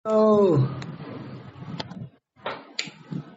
Oh,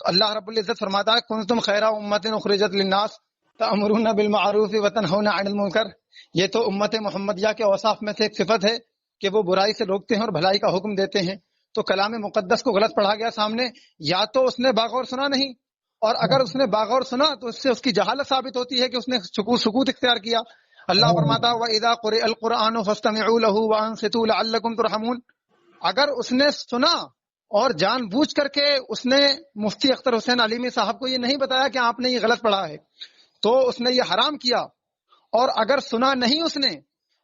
تو اللہ رب العزت فرماتا ہے کنتم خیر امت اخرجت للناس تأمرون بالمعروف وتنہون عن المنکر. یہ تو امت محمدیہ کے اوصاف میں سے ایک صفت ہے کہ وہ برائی سے روکتے ہیں اور بھلائی کا حکم دیتے ہیں. تو کلام مقدس کو غلط پڑھا گیا سامنے، یا تو اس نے باغور سنا نہیں، اور اگر اس نے باغور سنا تو اس سے اس کی جہالت ثابت ہوتی ہے کہ اس نے سکوت اختیار کیا. اللہ فرماتا ہے وَإِذَا قُرِئَ الْقُرْآنُ فَاسْتَمِعُوا لَهُ وَأَنصِتُوا لَعَلَّكُمْ تُرْحَمُونَ. اگر اس نے سنا اور جان بوجھ کر کے اس نے مفتی اختر حسین علیمی صاحب کو یہ نہیں بتایا کہ آپ نے یہ غلط پڑھا ہے تو اس نے یہ حرام کیا. اور اگر سنا نہیں اس نے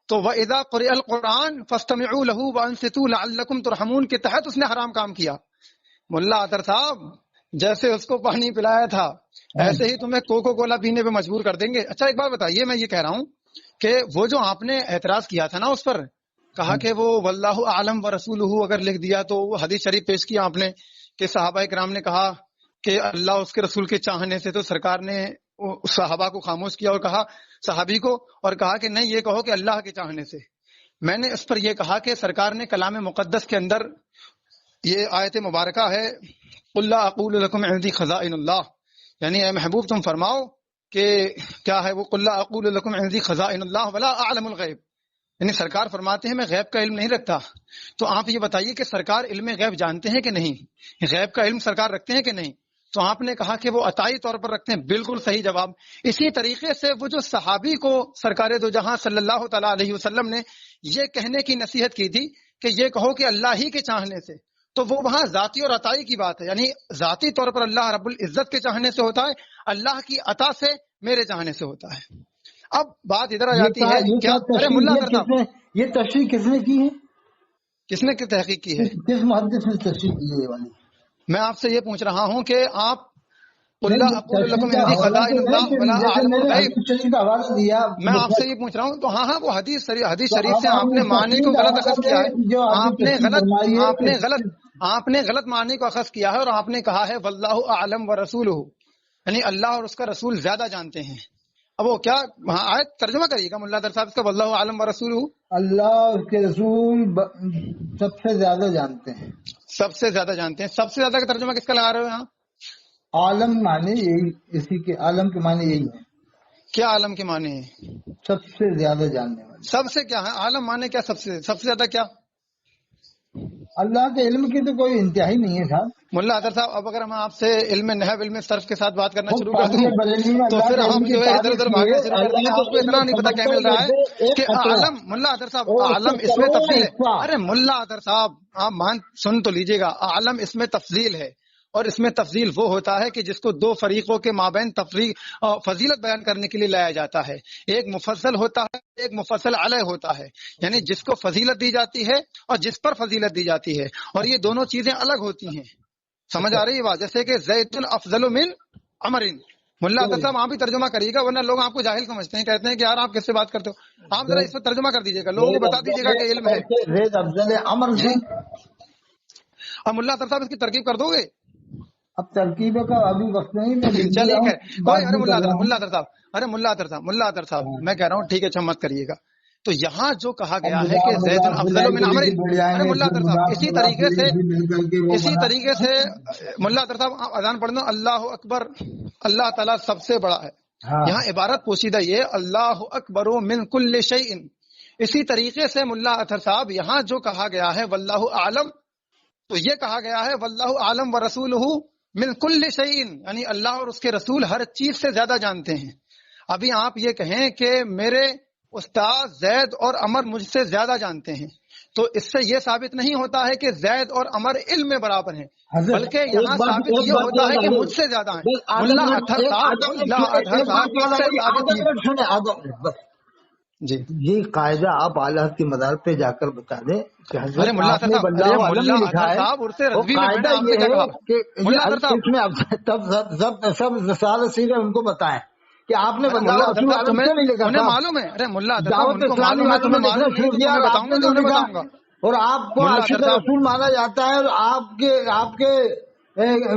تو وَإِذَا قُرِئَ الْقُرْآنُ فَاسْتَمِعُوا لَهُ وَأَنصِتُوا لَعَلَّكُمْ تُرْحَمُونَ کے تحت اس نے حرام کام کیا. ملا اطہر صاحب جیسے اس کو پانی پلایا تھا ایسے ہی تمہیں کوکو کولا پینے پہ مجبور کر دیں گے. اچھا ایک بات بتائیے، میں یہ کہہ رہا ہوں کہ وہ جو آپ نے اعتراض کیا تھا نا اس پر، کہا کہ وہ واللہ اعلم ورسولہ اگر لکھ دیا تو وہ حدیث شریف پیش کیا آپ نے کہ صحابہ کرام نے کہا کہ اللہ اس کے رسول کے چاہنے سے، تو سرکار نے صحابہ کو خاموش کیا اور کہا صحابی کو، اور کہا کہ نہیں یہ کہو کہ اللہ کے چاہنے سے. میں نے اس پر یہ کہا کہ سرکار نے کلام مقدس کے اندر یہ آیت مبارکہ ہے قل لا اقول لکم عندی خزائن اللہ، یعنی اے محبوب تم فرماؤ کہ کیا ہے وہ قل لا اقول لکم عندی خزائن اللہ ولا اعلم الغیب، یعنی سرکار فرماتے ہیں میں غیب کا علم نہیں رکھتا. تو آپ یہ بتائیے کہ سرکار علم غیب جانتے ہیں کہ نہیں، غیب کا علم سرکار رکھتے ہیں کہ نہیں؟ تو آپ نے کہا کہ وہ عطائی طور پر رکھتے ہیں. بالکل صحیح جواب. اسی طریقے سے وہ جو صحابی کو سرکار دو جہاں صلی اللہ تعالیٰ علیہ وسلم نے یہ کہنے کی نصیحت کی تھی کہ یہ کہو کہ اللہ ہی کے چاہنے سے، تو وہ وہاں ذاتی اور عطائی کی بات ہے، یعنی ذاتی طور پر اللہ رب العزت کے چاہنے سے ہوتا ہے، اللہ کی عطا سے میرے چاہنے سے ہوتا ہے. اب بات ادھر آ جاتی ہے کیا ارے ملا اطہر صاحب یہ تشریح کس نے کی ہے؟ کس نے تحقیق کی ہے؟ کس محدث نے تشریح کی ہے یہ والی؟ میں آپ سے یہ پوچھ رہا ہوں کہ آپ قل لا اقول لکم عندی خزائن اللہ ولا اعلم الغیب، میں آپ سے یہ پوچھ رہا ہوں تو ہاں وہ حدیث شریف سے آپ نے معنی کو غلط اخذ کیا ہے، آپ نے غلط معنی کو اخذ کیا ہے اور آپ نے کہا ہے واللہ اعلم ورسولہ، یعنی اللہ اور اس کا رسول زیادہ جانتے ہیں. اب وہ کیا آیت ترجمہ کریے گا ملا اطہر صاحب اس کا واللہ اعلم ورسولہ؟ اللہ اور اس کے رسول سب سے زیادہ جانتے ہیں. سب سے زیادہ جانتے ہیں. سب سے زیادہ کا ترجمہ کس کا لگا رہے ہو یہاں؟ عالم معنی یہی، اسی کے عالم کے معنی یہی ہے. کیا عالم کے معنی ہے؟ سب سے زیادہ جاننے والے. سب سے کیا ہے عالم معنی کیا؟ سب سے زیادہ کیا؟ اللہ کے علم کی تو کوئی انتہائی نہیں ہے صاحب. ملا اطہر صاحب اب اگر میں آپ سے علم نحو علم صرف کے ساتھ بات کرنا شروع کر دوں تو پھر ہم جو ہے ادھر ادھر بھاگنا شروع کر دیں گے. آپ کو اتنا نہیں پتا کیا مل رہا ہے کہ عالم، ملا اطہر صاحب عالم اس میں تفصیل ہے. ارے ملا اطہر صاحب آپ سن تو لیجیے گا، عالم اس میں تفضیل ہے، اور اس میں تفضیل وہ ہوتا ہے کہ جس کو دو فریقوں کے مابین فضیلت بیان کرنے کے لیے لایا جاتا ہے. ایک مفضل ہوتا ہے، ایک مفضل علیہ ہوتا ہے، یعنی جس کو فضیلت دی جاتی ہے اور جس پر فضیلت دی جاتی ہے، اور یہ دونوں چیزیں الگ ہوتی ہیں. سمجھ آ رہی ہے بات؟ جیسے کہ زید افضل من عمر. ملا اطہر صاحب آپ بھی ترجمہ کریے گا ورنہ لوگ آپ کو جاہل سمجھتے ہیں، کہتے ہیں کہ یار آپ کس سے بات کرتے ہو. آپ ذرا اس پر ترجمہ کر دیجیے گا، لوگوں کو بتا دیجیے گا کہ علم ہے. زید افضل عمر سے اب ملا اطہر صاحب اس کی ترکیب کر دو گے؟ اب ترکیب کا ابھی وقت نہیں. چلیے ارے ملا اطہر صاحب میں کہہ رہا ہوں ٹھیک ہے، اچھا مت کریے گا. تو یہاں جو کہا گیا ہے کہ زید افضل من عمر، ارے ملا اطہر صاحب اسی طریقے سے ملا اطہر صاحب اذان پڑھنا اللہ اکبر، اللہ تعالیٰ سب سے بڑا ہے. یہاں عبارت پوشیدہ یہ اللہ اکبر من کل شیء. اسی طریقے سے ملا اطہر صاحب یہاں جو کہا گیا ہے واللہ اعلم، تو یہ کہا گیا ہے واللہ اعلم ورسولہ من کل شیء، یعنی اللہ اور اس کے رسول ہر چیز سے زیادہ جانتے ہیں. ابھی آپ یہ کہیں کہ میرے استاد زید اور عمر مجھ سے زیادہ جانتے ہیں، تو اس سے یہ ثابت نہیں ہوتا ہے کہ زید اور عمر علم میں برابر ہیں، بلکہ یہاں ثابت یہ ہوتا ہے کہ مجھ سے زیادہ ہیں. ملا اطہر صاحب جی یہ قاعدہ آپ اعلیٰ کی مدار پہ جا کر بتا دیں کہ حضرت ان کو بتائیں کہ آپ نے معلوم ہے. ارے ملا اور آپ کو عاشق رسول مانا جاتا ہے، اور آپ کے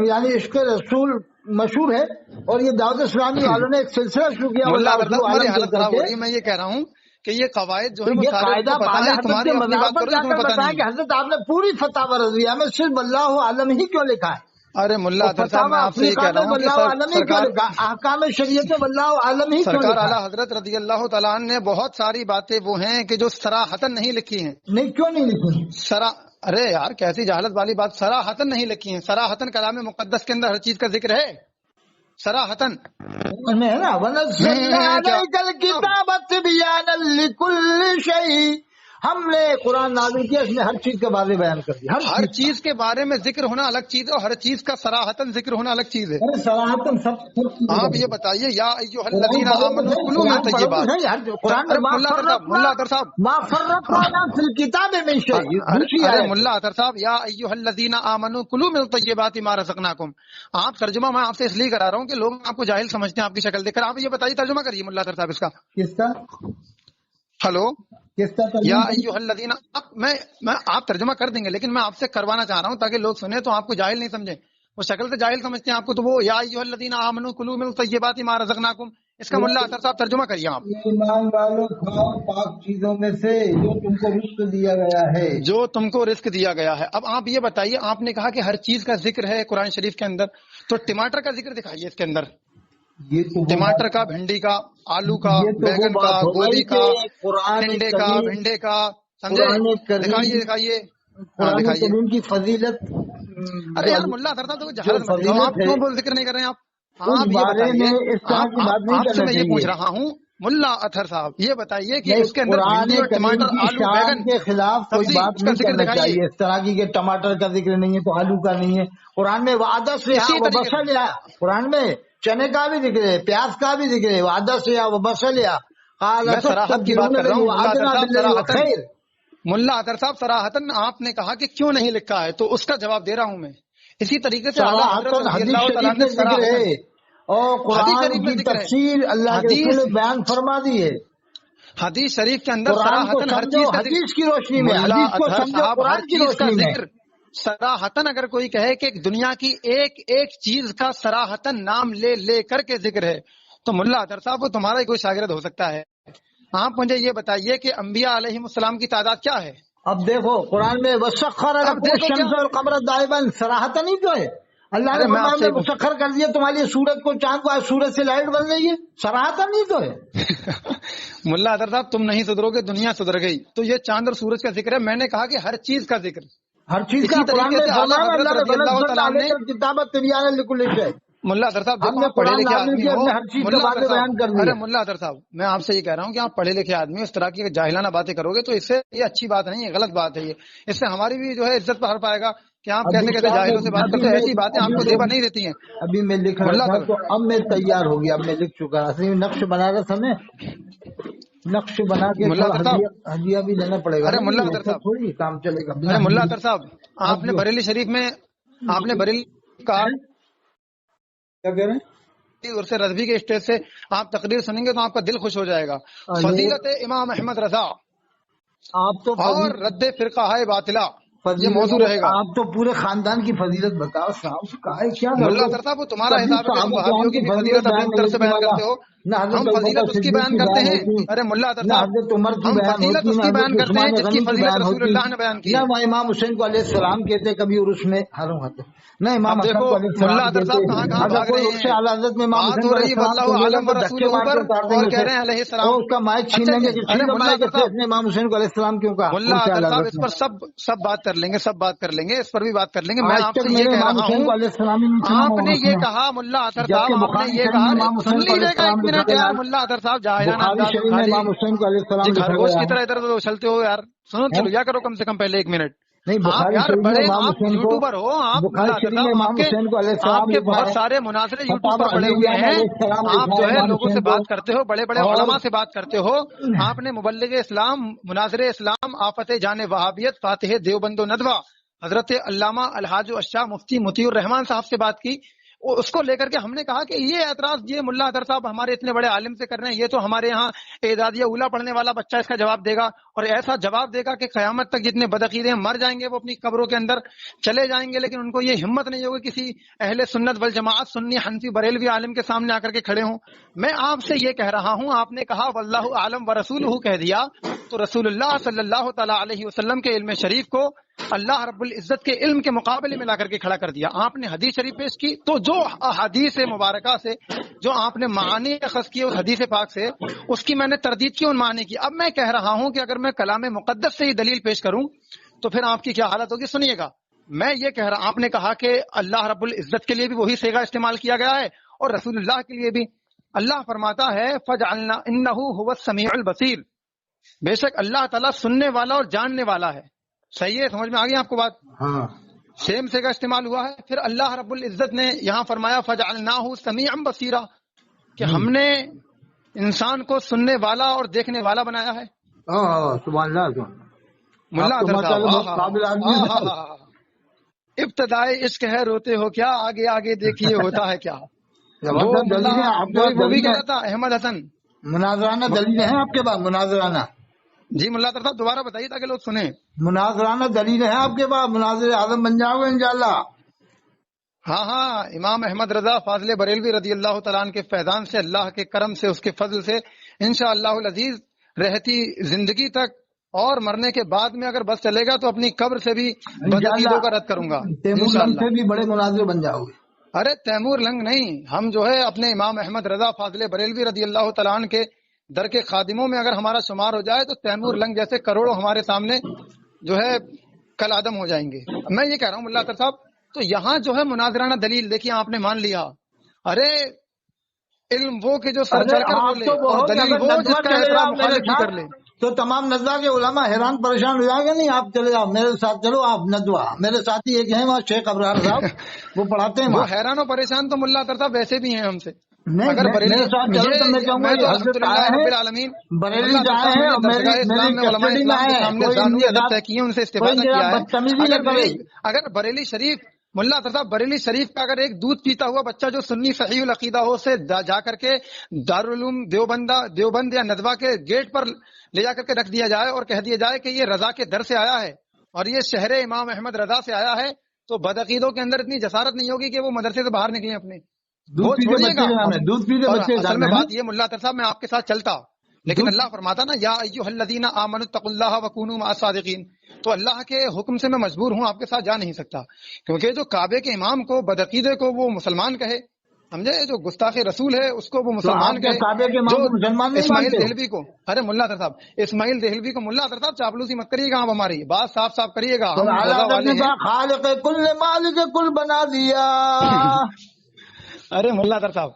یعنی عشق رسول مشہور ہے، اور یہ دعوت اسلامی والوں نے ایک سلسلہ شروع کیا. میں یہ کہہ رہا ہوں کہ یہ قواعد جو یہ قاعدہ کہ حضرت آپ نے پوری فتح رضویہ میں صرف اللہ عالم ہی کیوں لکھا ہے؟ ارے ملا اطہر صاحب میں آپ سے یہ کہہ رہا ہوں کہ احکام شریعت واللہ عالم ہی سرکار اعلیٰ حضرت رضی اللہ تعالیٰ عنہ نے بہت ساری باتیں وہ ہیں کہ جو صراحتاً نہیں لکھی ہیں. نہیں کیوں نہیں لکھی؟ ارے یار کیسی جہالت والی بات، صراحتاً نہیں لکھی ہیں. صراحتاً کلام مقدس کے اندر ہر چیز کا ذکر ہے صراحتاً. ہے نا وَنَزَّلْنَا عَلَيْكَ الْكِتَابَ تِبْيَانًا لِكُلِّ شَيْءٍ، ہم نے قرآن نازل کیا، اس میں ہر چیز کے بارے بیان کر دیا. ہر چیز کے بارے میں ذکر ہونا الگ چیز ہے اور ہر چیز کا صراحتاً ذکر ہونا الگ چیز ہے. صراحتاً سب آپ یہ بتائیے یا ایھا الذین آمنوا کلوا من طیبات. ملا اطہر صاحب ما فرطنا فی الکتاب من شیء. ارے ملا اطہر صاحب یا ایھا الذین آمنوا کلوا من طیبات ما رزقناکم. آپ ترجمہ میں آپ سے اس لیے کرا رہا ہوں کہ لوگ آپ کو جاہل سمجھتے ہیں آپ کی شکل دیکھ کر. آپ یہ بتائیے ترجمہ کریے ملا اطہر صاحب اس کا. کس کا؟ ہلو کس کا یا ایھا الذین، میں آپ ترجمہ کر دیں گے لیکن میں آپ سے کروانا چاہ رہا ہوں تاکہ لوگ سنیں تو آپ کو جاہل نہیں سمجھیں. وہ شکل سے جاہل سمجھتے ہیں آپ کو، تو وہ یا ایھا الذین آمنوا کلوا من طیبات ما رزقناکم، اس کا ملا اطہر صاحب ترجمہ کریے آپ. ایمان والو کھاؤ پاک چیزوں میں سے جو تم کو رزق دیا گیا ہے. جو تم کو رزق دیا گیا ہے. اب آپ یہ بتائیے، آپ نے کہا کہ ہر چیز کا ذکر ہے قرآن شریف کے اندر، تو ٹماٹر کا ذکر دکھائیے اس کے اندر. ٹماٹر کا، بھنڈی کا، آلو کا، بیگن کا، گوبھی کا، ٹنڈے کا، بھنڈے کا، سمجھے؟ دکھائیے دکھائیے دکھائیے کی فضیلت. ارے یار ملا اطہر صاحب جہالت مت کرو، آپ کیوں ذکر نہیں کر رہے ہیں؟ آپ یہ بتائیے، آپ سے میں یہ پوچھ رہا ہوں ملا اطہر صاحب یہ بتائیے کہ اس کے اندر بھنڈی اور ٹماٹر، آلو، بیگن کے خلاف کوئی بات نہیں کرنا چاہیے. اس طرح کی کہ ٹماٹر کا ذکر نہیں ہے تو آلو کا نہیں ہے. قرآن میں وعدہ سے بسل، قرآن میں چنے کا بھی ذکر ہے، پیاز کا بھی ذکر ہے. وعدہ سے وہ بسل یا میں صراحت کی بات کر رہا ہوں. ملا اطہر صاحب صراحتاً آپ نے کہا کہ کیوں نہیں لکھا ہے، تو اس کا جواب دے رہا ہوں میں. اسی طریقے سے اعلیٰ حضرت رضی اللہ تعالیٰ نے صراحتاً اور قرآن کی تفسیر اللہ کے رسول نے بیان فرما دی ہے. حدیث شریف کے اندر صراحتاً ہر چیز کا حدیث کی روشنی میں، ملا حدیث کو اطہر سمجھو صاحب ہر قرآن کی چیز کا روشنی میں. ذکر صراحتاً اگر کوئی کہے کہ دنیا کی ایک ایک چیز کا صراحتاً نام لے کر کے ذکر ہے تو ملا اطہر صاحب وہ تمہارا ہی کوئی شاگرد ہو سکتا ہے. آپ مجھے یہ بتائیے کہ انبیاء علیہ السلام کی تعداد کیا ہے؟ اب دیکھو قرآن میں وسخر لکم الشمس والقمر دائباً، صراحتاً ہی تو ہے. اللہ نے فرمایا مسخر کر دیا تمہارے لیے سورج کو، چاند کو، سورج سے لائٹ بن رہی ہے. صراحتاً ہی تو ہے. ملا اطہر صاحب تم نہیں سدھرو گے دنیا سدھر گئی. تو یہ چاند اور سورج کا ذکر ہے، میں نے کہا کہ ہر چیز کا ذکر، ہر چیز کا قرآن میں فرمایا. اللہ نے اللہ تعالیٰ نے کتاب تبیانا لکل شیء. ملا اطہر صاحب دیکھو آپ پڑھے لکھے آدمی ہو. ارے ملا اطہر صاحب میں آپ سے یہ کہہ رہا ہوں کہ آپ پڑھے لکھے آدمی اس طرح کی جاہلانہ باتیں کرو گے تو اس سے یہ اچھی بات نہیں ہے، غلط بات ہے. یہ اس سے ہماری بھی جو ہے عزت پہاڑ پائے گا کہ آپ کیسے کیسے جاہلوں سے بات کرتے ہیں. ایسی باتیں آپ کو زیبا نہیں دیتی ہیں. ابھی میں لکھ رہا تھا تو اب میں تیار ہو گیا، اب میں لکھ چکا. نقش بنا رہا تھا میں، نقش بنا کے ہدیہ بھی لینا پڑے گا. ارے ملا اطہر صاحب تھوڑی کام چلے گا. ارے ملا اطہر صاحب آپ نے بریلی شریف میں، آپ نے بریلی کا کیا کہہ رہے ہیں سے رضوی کے اسٹیج سے آپ تقریر سنیں گے تو آپ کا دل خوش ہو جائے گا. فضیلت امام احمد رضا آپ تو اور رد فرقہ ہے باطلہ یہ موضوع رہے گا. آپ تو پورے خاندان کی فضیلت بتاؤ صاحب. کیا ملا اطہر صاحب وہ تمہارا حساب ہے کہ وہابیوں کی بھی فضیلت اپنی طرف سے بیان کرتے ہو. ہم فضیلت اس کی بیان کرتے ہیں. ارے ملا اطہر صاحب ہم فضیلت اس کی بیان کرتے ہیں جس کی فضیلت رسول اللہ نے بیان کی. نہ امام حسین کو علیہ السلام کہتے کبھی عرس میں ہاروں ہاتھ، نہ امام حسن کو علیہ ملا اطہر صاحب کہاں کہاں بھاگ رہے ہیں. اعلیٰ حضرت میں امام حسین ہو رہی ہے اللہ عالم رسول اوپر اور کہہ رہے ہیں علیہ السلام، اس کا مائک چھین لیں گے. ملا اطہر صاحب امام حسین کو علیہ السلام کیوں کہا؟ ملا اطہر صاحب اس پر سب بات کر لیں گے، سب بات کر لیں گے، اس پر بھی بات کر لیں گے. میں آپ سے یہ کہہ رہا ہوں آپ نے یہ کہا ملا اطہر صاحب، آپ نے یہ کہا سن لیجیے گا ایک منٹ یار. ملا اطہر صاحب خرگوش کی طرح ادھر ادھر اچھلتے ہو یار. سنو چلو یا کرو کم سے کم پہلے ایک منٹ. آپ یار بڑے آپ یوٹیوبر ہو، آپ آپ کے بہت سارے مناظرے یوٹیوب پر پڑے ہوئے ہیں. آپ جو ہے لوگوں سے بات کرتے ہو، بڑے بڑے علماء سے بات کرتے ہو. آپ نے مبلغ اسلام، مناظر اسلام، آفت جان وہابیت، فاتح دیوبند و ندوہ حضرت علامہ الحاج الشاہ مفتی مطیع الرحمان صاحب سے بات کی. اس کو لے کر کے ہم نے کہا کہ یہ اعتراض یہ ملا اطہر صاحب ہمارے اتنے بڑے عالم سے کر رہے ہیں، یہ تو ہمارے یہاں اعدادیہ اولا پڑھنے والا بچہ اس کا جواب دے گا، اور ایسا جواب دے گا کہ قیامت تک جتنے بدعقیدے ہیں مر جائیں گے، وہ اپنی قبروں کے اندر چلے جائیں گے، لیکن ان کو یہ ہمت نہیں ہوگی کسی اہل سنت والجماعت سنی حنفی بریلوی عالم کے سامنے آ کر کے کھڑے ہوں۔ میں آپ سے یہ کہہ رہا ہوں، آپ نے کہا واللہ عالم ورسولہ کہہ دیا، تو رسول اللہ صلی اللہ تعالی علیہ وسلم کے علم شریف کو اللہ رب العزت کے علم کے مقابلے میں لا کر کے کھڑا کر دیا۔ آپ نے حدیث شریف پیش کی، تو جو حدیث مبارکہ سے جو آپ نے معانی اخذ کیے اس حدیث پاک سے، اس کی میں نے تردید کی، ان معانی کی۔ اب میں کہہ رہا ہوں کہ اگر میں کلام مقدس سے ہی دلیل پیش کروں تو پھر آپ کی کیا حالت ہوگی، سنیے گا۔ میں یہ کہہ رہا، آپ نے کہا کہ اللہ رب العزت کے لیے بھی وہی صیغہ استعمال کیا گیا ہے اور رسول اللہ کے لیے بھی۔ اللہ فرماتا ہے فجعلنا انہ هو السمیع البصیر، بے شک اللہ تعالیٰ سننے والا اور جاننے والا ہے۔ صحیح ہے، سمجھ میں آ گئی آپ کو بات؟ ہاں سیم سے کا استعمال ہوا ہے۔ پھر اللہ رب العزت نے یہاں فرمایا فجعلناہ سمیعا بصیرا، کہ ہم نے انسان کو سننے والا اور دیکھنے والا بنایا ہے۔ سبحان اللہ۔ ملا آپ تو اطہر صاحب، ماشاءاللہ بہت قابل آدمی ہیں۔ ابتدائے عشق ہے روتے ہو کیا، آگے آگے دیکھیے ہوتا ہے کیا۔ زبردست دلیل ہے آپ کے پاس، وہ بھی دلیل کہہ ہے، رہا تھا احمد حسن۔ مناظرانہ دلیل ہے آپ کے پاس، مناظرانہ جی ملا اطہر صاحب دوبارہ بتائیے تاکہ لوگ سنیں۔ مناظرانہ دلیل ہے آپ کے پاس، مناظر اعظم بن جاؤ گے انشاءاللہ۔ ہاں ہاں، امام احمد رضا فاضل بریلوی رضی اللہ تعالیٰ عنہ کے فیضان سے، اللہ کے کرم سے، اس کے فضل سے انشاءاللہ العزیز رہتی زندگی تک اور مرنے کے بعد میں اگر بس چلے گا تو اپنی قبر سے بھی بدعقیدوں کا رد کروں گا تیمور لنگ انشاءاللہ۔ سے بھی بڑے مناظر بن جاؤ گے۔ ارے تیمور لنگ نہیں، ہم جو ہے اپنے امام احمد رضا فاضل بریلوی رضی اللہ تعالیٰ عنہ کے در کے خادموں میں اگر ہمارا شمار ہو جائے تو تیمور لنگ جیسے کروڑوں ہمارے سامنے جو ہے کل عدم ہو جائیں گے۔ میں یہ کہہ رہا ہوں ملا اطہر صاحب، تو یہاں جو ہے مناظرانہ دلیل دیکھیے آپ نے مان لیا۔ ارے علم وہ کہ جو سر چڑھ کر بولے اور دلیل وہ جس کا احترام مخالف بھی کر لے۔ تو تمام ندوہ کے علماء حیران پریشان ہو جائیں گے، نہیں آپ چلے جاؤ میرے ساتھ، چلو آپ ندوہ، میرے ساتھی ایک ہیں وہاں شیخ ابرار صاحب، وہ پڑھاتے ہیں وہ وہاں۔ حیران و پریشان تو ملا اطہر صاحب ویسے بھی ہیں ہم سے۔ نہیں اگر بریلی میرے ساتھ چلو تو میں کہوں گا یہ حضرت آئے ہیں، بریلی سے آئے ہیں اور میری کسٹڈی میں آئے ہیں، کوئی ان کے ساتھ ان سے کوئی استفادہ کیا ہے۔ بدتمیزی نہ کرے۔ اگر بریلی شریف ملا اطہر صاحب بریلی شریف کا اگر ایک دودھ پیتا ہوا بچہ جو سنی صحیح العقیدہ ہو سے جا کر کے دارالعلوم دیوبند یا ندوہ کے گیٹ پر لے جا کر کے رکھ دیا جائے اور کہہ دیا جائے کہ یہ رضا کے در سے آیا ہے اور یہ شہر امام احمد رضا سے آیا ہے، تو بدعقیدوں کے اندر اتنی جسارت نہیں ہوگی کہ وہ مدرسے سے باہر نکلیں اپنے۔ دودھ پیتے بچے اصل میں بات یہ ملا اطہر صاحب میں آپ کے ساتھ چلتا، لیکن اللہ فرماتا نا یا ایھا الذین آمنوا اتقوا اللہ وکونوا مع الصادقین، تو اللہ کے حکم سے میں مجبور ہوں، آپ کے ساتھ جا نہیں سکتا، کیونکہ جو کعبے کے امام کو بدعقیدے کو وہ مسلمان کہے، سمجھے، جو گستاخ رسول ہے اس کو وہ مسلمان کہے، کعبے کے امام کو مسلمان نہیں اسماعیل مانتے؟ دہلوی کو، ارے ملا اطہر صاحب اسماعیل دہلوی کو، ملا اطہر صاحب چاپلوسی مت کریے گا، آپ ہماری بات صاف صاف کریے گا، ہم رضا والے ہیں۔ خالق کل مالک کل بنا دیا۔ ارے ملا اطہر صاحب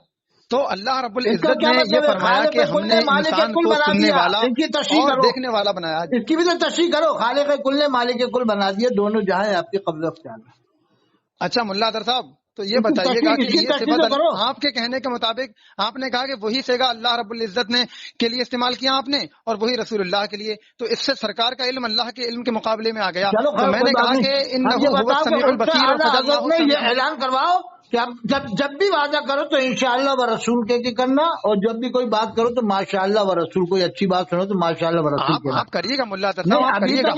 تو اللہ رب العزت نے یہ فرمایا کہ ہم نے انسان کو سننے والا اور دیکھنے والا بنایا۔ اس کی بھی تو تشریح کرو، خالق کل نے مالک کل بنا دیا، دونوں جہاں آپ کے قبضہ اختیار میں۔ اچھا ملا اطہر صاحب تو یہ بتائیے گا کہ یہ صفت آپ کے کہنے کے مطابق آپ نے کہا کہ وہی صیغہ اللہ رب العزت نے کے لیے استعمال کیا آپ نے اور وہی رسول اللہ کے لیے، تو اس سے سرکار کا علم اللہ کے علم کے مقابلے میں آ گیا۔ تو میں نے کہا کہ انہ هو السمیع البصیر اور فجعلناہ میں یہ اعلان کرواؤ کہ جب بھی وعدہ کرو تو انشاءاللہ و رسول کے کرنا، اور جب بھی کوئی بات کرو تو ماشاءاللہ و رسول، کوئی اچھی بات سنو تو ماشاءاللہ و رسول کہنا۔ آپ کریے گا ملا اطہر صاحب، آپ کریے گا،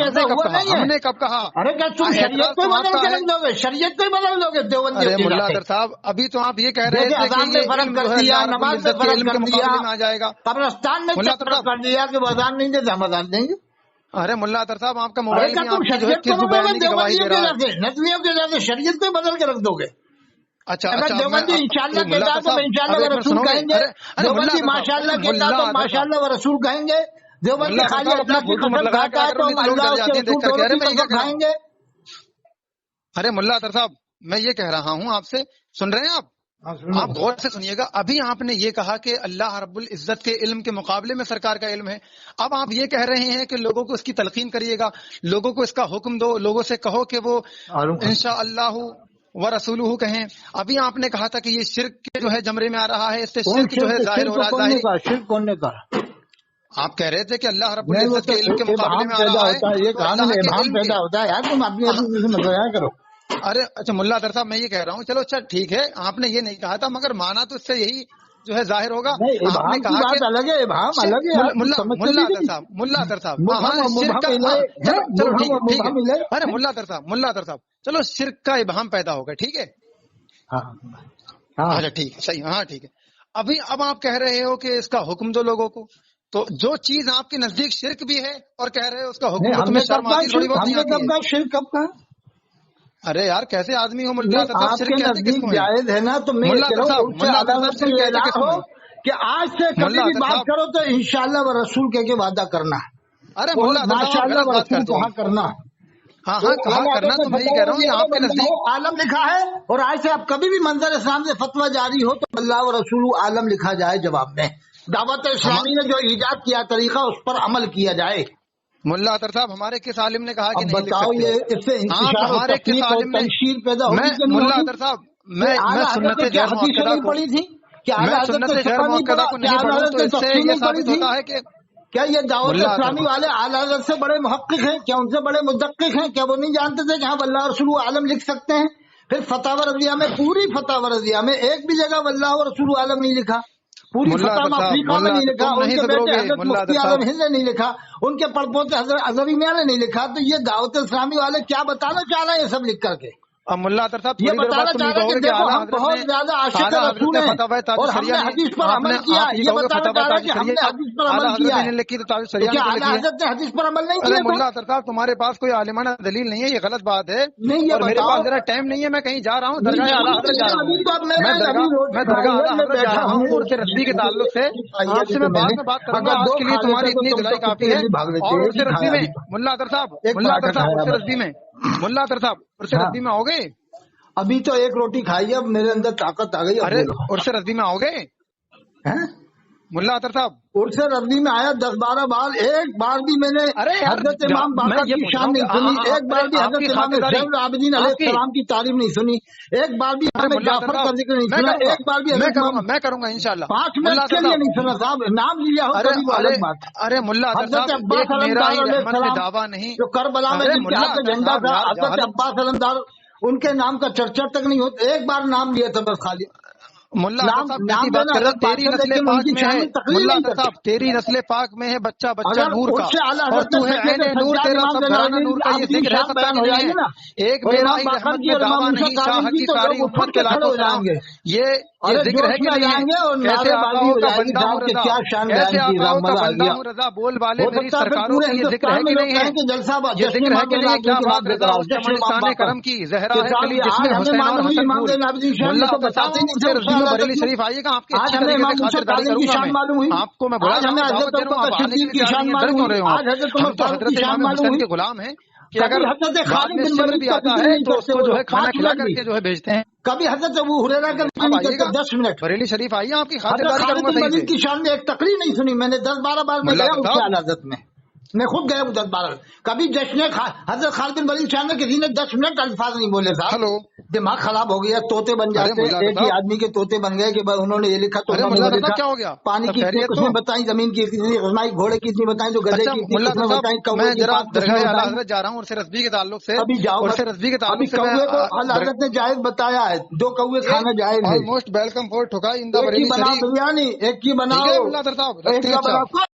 ہم نے کب کہا؟ ارے کیا تم شریعت کو بدل کے رکھ دو گے؟ شریعت کو بدل دو گے دیوبندی؟ ارے ملا اطہر صاحب ابھی تو آپ یہ کہہ رہے تھے کہ یہ فرق کر دیا، نماز میں فرق کر دیا، آ جائے گا، قبرستان میں فرق کر دیا کہ وہ اذان نہیں دیتے ہم اذان دیں گے۔ ارے ملا اطہر صاحب آپ کا موبائل شریعت کو ندویوں کے ذریعے شریعت کو بدل کے رکھ دو گے؟ اچھا دیوبندی انشاءاللہ کہتا تو انشاءاللہ و رسول کہیں گے، دیوبندی ماشاءاللہ کہتا تو ماشاءاللہ و رسول کہیں گے، دیوبندی خالی اللہ کی قسم کھاتا ہے تو اللہ اس کے رسول دونوں کی قسم کھائیں گے۔ ارے ملا اطہر صاحب میں یہ کہہ رہا ہوں آپ سے، سن رہے ہیں آپ غور سے سنیے گا۔ ابھی آپ نے یہ کہا کہ اللہ رب العزت کے علم کے مقابلے میں سرکار کا علم ہے، اب آپ یہ کہہ رہے ہیں کہ لوگوں کو اس کی تلقین کریے گا، لوگوں کو اس کا حکم دو، لوگوں سے کہو کہ وہ انشاءاللہ و رسولہ کہیں۔ ابھی آپ نے کہا تھا کہ یہ شرک کے جو ہے جمرے میں آ رہا ہے، اس سے شرک جو ہے ظاہر ہو رہا ہے۔ شرک کون نے کہا؟ آپ کہہ رہے تھے کہ اللہ رب العزت کے علم کے مقابلے میں آ رہا ہے، یہ کہاں ابہام پیدا ہوتا ہے یار، تم اپنی کرو۔ ارے اچھا ملا اطہر صاحب، میں یہ کہہ رہا ہوں، چلو اچھا ٹھیک ہے، آپ نے یہ نہیں کہا تھا، مگر مانا تو اس سے یہی جو ہے ظاہر ہوگا. نہیں، آپ نے ابہام کی کہا کہ بات الگ ہے، ابہام الگ ہے، آپ ملا سمجھتے ملا بھی اطہر نہیں. صاحب، ملا اطہر صاحب، مبہم و شرک کا، مبہم الہی ہے، چلو ٹھیک مبہم ہے و ٹھیک ہے. مبہم الہی ارے ہے. ملا اطہر صاحب، ملا اطہر صاحب، چلو شرک کا ابہام پیدا ہوگا، ٹھیک ہے. ہاں ہاں اچھا ٹھیک ہے، صحیح، ہاں ٹھیک ہے. اب آپ کہہ رہے ہو کہ اس کا حکم دو لوگوں کو، تو جو چیز آپ کے نزدیک شرک بھی ہے اور کہہ رہے ہو اس کا حکم نہیں، دو، ہم تمہیں نے کب شرم کہا آتی تھوڑی شرک؟ بہت ہم نہیں نے آتی کب ہے؟ کہا شرک؟ کب کہا؟ ارے یار کیسے آدمی ہو ملا نہیں، اطہر صاحب، آپ شرک کے کہتے کس نزدیک کو ہیں؟ جائز ہے نا، تو میں ملا کہہ اطہر رہا صاحب، ہوں ان سے ملا اطہر صاحب، عدالت میں شرک یہ کہتے اعلان کس ہو کو ہیں؟ کہ آج سے کبھی ملا بھی اطہر بات صاحب، کرو تو انشاءاللہ و رسول کہہ کے وعدہ کرنا، ارے اور ملا اطہر صاحب آپ ماشاءاللہ غلط و بات رسول کرتے کہا ہیں. کرنا. ہاں وہ ہاں کہا اعلیٰ کرنا، حضرت تو نے میں یہ فتویٰ کہہ رہا ہوں دیا یہ ہے، آپ کے بندہ نزدیک. ہو عالم لکھا ہے، اور آج سے آپ کبھی بھی منظر اسلام سے فتویٰ جاری ہو تو اللہ و رسول عالم لکھا جائے جواب میں. دعوت اسلامی نے جو ایجاد کیا طریقہ اس پر عمل کیا جائے. ملا اطہر صاحب، ہمارے کس عالم نے کہا کہ اب نہیں لکھ بتاؤ سکتے؟ یہ اس سے آپ انتشار اور ہمارے کس تفریق اور عالم نے؟ تنشیر پیدا میں ہوگی کہ نہیں ملا ہوگی؟ اطہر صاحب، کہ میں اعلیٰ حضرت سنت نے کیا غیر حدیثیں مؤکدہ نہیں کو پڑھی تھی؟ کیا میں اعلیٰ حضرت سنت نے غیر فقہ نہیں مؤکدہ پڑھا؟ کو کیا نہیں اعلیٰ پڑھوں حضرت تو نے اس سے تفسیر یہ نہیں پڑھی ثابت تھی؟ ہوتا ہے کہ کیا یہ دعوت ملا اطہر اسلامی صاحب، والے اعلیٰ حضرت سے بڑے محقق ہیں؟ کیا ان سے بڑے مدقق ہیں؟ کیا وہ نہیں جانتے تھے کہ ہاں واللہ رسول عالم لکھ سکتے ہیں؟ پھر فتح رضیہ میں، پوری فتح رضیہ میں ایک بھی جگہ واللہ رسول عالم نہیں لکھا. پوری ملا فتح اطہر صاحب، افریقہ میں ملا نہیں اطہر لکھا. تم ان نہیں کے سدھرو بیٹے گے حضرت ملا مفتی اطہر اعظم صاحب. ہند نے نہیں لکھا. ان کے پڑپوتے حضرت اظہری میاں نے نہیں لکھا. تو یہ دعوت اسلامی والے کیا بتانا چاہ رہے ہیں یہ سب لکھ کر کے؟ اب ملا اطہر صاحب یہ تھوڑی دیر بعد بتانا تم چاہ یہ رہے ہیں کہو کہ گے کہ دیکھو اعلیٰ ہم حضرت نے بہت زیادہ عاشق رسول ہیں فتح تاج اور ہم الشریعہ نے نہیں، حدیث پر عمل کیا. آپ یہ کہو گے بتانا فتح چاہ رہے تاج ہیں کہ ہم نے الشریعہ حدیث پر عمل اعلیٰ حضرت کیا نے ہے. نہیں لکھی تو تاج تو الشریعہ نے کیا کیوں اعلیٰ لکھی ہے؟ حضرت نے حدیث پر عمل نہیں ارے کیا تھا؟ ملا اطہر صاحب، تمہارے پاس کوئی عالمانہ دلیل نہیں ہے، یہ غلط بات ہے. نہیں، یہ اور میرے بتاؤ. پاس ذرا ٹائم نہیں ہے، میں کہیں جا رہا ہوں، نہیں، درگاہ اعلیٰ ضرور حضرت جا رہا ہوں. ابھی تو میں ابھی روٹی میں کھائی درگاہ ہے، اعلیٰ میں حضرت جا بیٹھا رہا ہوں. ہوں، عرس رضوی کے تعلق سے روٹی کھائی ہے آپ ابھی سے تو میں میں بعد نے. میں بات کروں گا. اگر آج دو کے لیے کھا تمہاری لیتے تو اتنی تم تو جدائی کافی کتنی ہے. جلدی بھاگ لیتے. اور ایک عرس ہی رضوی کھایا میں ابھی تو. ملا اطہر صاحب، ایک ملا اطہر پراٹھا صاحب، کھایا عرس بس. رضوی میں، ملا اطہر صاحب عرس ہاں، رضوی میں آؤ گے؟ ابھی تو ایک روٹی کھائی ہے، اب میرے اندر طاقت آ گئی. اب ارے بولو. عرس رضوی میں آؤ گے ہیں؟ ملا اطہر صاحب؟ عرس رضوی میں آیا 10-12 بار. ایک بار بھی میں نے ارے یار حضرت امام میں باقر یہ کی پوچھ رہا شان ہوں کہ نہیں سنی. ایک ارے بار بھی آپ کی حضرت امام خاطرداری، زین العابدین علیہ آپ کی، السلام کی تعریف نہیں سنی. ایک بار بھی ارے امام ملا اطہر جعفر کا صاحب ذکر نہیں میں سنا. کروں گا، ایک بار بھی میں حضرت کروں امام گا، میں کروں گا انشاءاللہ. 5 ملا منٹ کے اطہر لیے صاحب، نہیں سنا. صاحب نام لیا ہو ارے تبھی وہ ارے الگ بات ہے. ارے ملا اطہر حضرت صاحب، عباس ایک میرا علمدار ہی علیہ رحمت سے السلام دعویٰ نہیں. جو کربلا میں ارے جن کے ملا ہاتھ میں اطہر جھنڈا صاحب تھا، یار حضرت عباس علمدار ان کے نام کا چرچا تک نہیں ہوتا. ایک بار نام لیا تھا بس خالی. ملا اطہر صاحب کیسی نام بات لینا کر رہے ہو؟ حضرت تیری بادشاہ، نسل لیکن ان پاک کی میں شان ہے میں تقریر ملا نہیں اطہر کرتے. صاحب، تیری نسل پاک میں ہے بچہ بچہ اگر نور اس کا، سے اعلیٰ اور حضرت تو نے ہے سید عین نور، سجاد تیرا امام سب زین گھرانہ العابدین نور کا. یہ العابدین ذکر ہے شان سچا بیان کہ ہو نہیں جائے ہے؟ گی نا، ایک اور میرا امام ہی باقر رحمت کی میں اور امام دعویٰ موسیٰ نہیں، کاظم شاہ کی کی تو ساری لوگ اٹھ امت اٹھ کے کے کھڑے لاکھوں ہو جائیں سلام. گے. یہ ارے ذکر ہے جوش کہ میں نہیں ہے؟ جائیں گے اور کیسے نعرے بازی آقاؤں ہو کا جائے گی. بندہ ہوں صاحب کے رضا، کیا شان کیسے بیان کی. آقاؤں کا مزہ آ بندہ گیا. ہوں رضا، بول والے ہو میری سکتا ہے پھر سرکاروں پورے کی. یہ ذکر ہندوستان ہے میں کہ لوگ نہیں ہے؟ کہیں کہ جلسہ یہ جشن ذکر ہے امام کہ زین نہیں ہے؟ کیا العابدین کی بات رات بے رضا، قرار، اس جشن چمن امام نثار باقر کرم کی زہرا کہ ہے صاحب کلی، یہ جس آج میں ہمیں حسین اور معلوم ہوئی حسن امام پھول. زین العابدین شان ملا یہ تو اطہر بتاتے ہی صاحب نہیں تھے سے اس رضوی میں اعلیٰ بریلی حضرت میں. شریف آئیے گا، آپ کی آج اچھی ہمیں طریقے امام سے موسیٰ خاطرداری کاظم کی کروں گا. شان میں معلوم ہوئی. آپ کو میں بلا آج رہا ہمیں ہوں، دعوت حضرت دے رہا ہوں، عبدالقادر آپ آنے کے صدیق لیے کی تیار نہیں شان ہے. ڈر معلوم کیوں ہوئی. رہے ہو آپ؟ آج حضرت ہم عمر تو فاروق حضرت کی شان امام معلوم حسین ہوئی. کے غلام ہیں کہ کبھی اگر حضرت بعد خالد میں بن سمر ولید بھی کا آتا ذکر ہے نہیں تو اس کرتے کو وہ جو لوگ. ہے کھانا 5 کھلا منٹ کر بھی. کے جو ہے بھیجتے ہیں. کبھی حضرت ابو ہریرہ کا ذکر آپ نہیں آئیے کرتے. گا 10 منٹ. بریلی شریف آئیے، آپ کی حضرت خاطرداری کروں خالد گا بن صحیح سے. ولید کی شان میں ایک تقریر نہیں سنی میں نے. 10-12 بار میں ملا گیا اطہر ہوں اس صاحب، اعلیٰ حضرت میں. میں خود گیا ہوں 10-12. کبھی جشن حضرت خالد بن ولید شان میں کسی نے 10 منٹ الفاظ نہیں بولے. صاحب ہلو، دماغ خراب ہو گیا. طوطے بن ارے جاتے. ملا اطہر ایک ہی صاحب، آدمی کے طوطے بن گئے کہ انہوں نے یہ لکھا تو ارے انہوں نے ملا وہ اطہر لکھا. صاحب کیا ہو گیا؟ پانی سب کی اتنی خیریت تو؟ قسمیں بتائیں، زمین کی اتنی قسمیں، گھوڑے کی اتنی بتائیں، جو گدھے اچھا کی اتنی ملا اطہر قسمیں صاحب، بتائیں، میں کوے کی ذرا 5 درگاہ قسمیں اعلیٰ بتائیں. حضرت جا رہا ہوں، عرس رضوی کے تعلق سے. ابھی جاؤ عرس بس. رضوی کے ابھی تعلق سے میں کوے کو اعلیٰ حضرت نے جائز بتایا ہے. 2 کوے کھانا جائز ہے. آلموسٹ ویلکم فور ٹھکائی ان دا ایک کی بریلی بناؤ شریف. بریانی، ایک کی ٹھیک بناؤ، ہے ملا اطہر صاحب، ایک رکھتے ہیں. کا اچھا. بناؤ.